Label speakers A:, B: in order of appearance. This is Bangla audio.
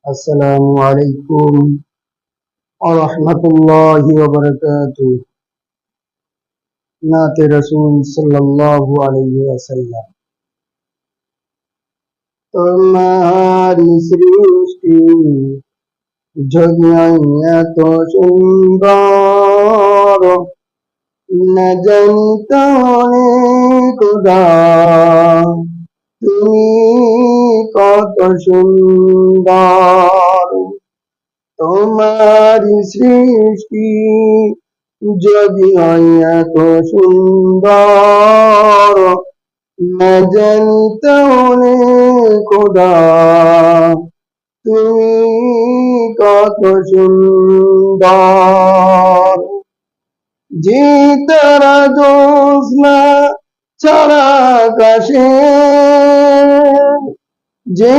A: আসসালামু আলাইকুম ওয়া রাহমাতুল্লাহি ওয়া বারাকাতুহু। নাতে রাসূল সাল্লাল্লাহু আলাইহি ওয়াসাল্লাম। তোমারি সৃষ্টি জগৎ এত সুন্দর, না জানিত খোদা তুমি কত সুন্দর। তোমারি সৃষ্টি যদি হয় এত সুন্দর, না জানিত খোদা তুমি কত সুন্দর। যে তারা জ্যোৎস্না ছাড়া আকাশে যে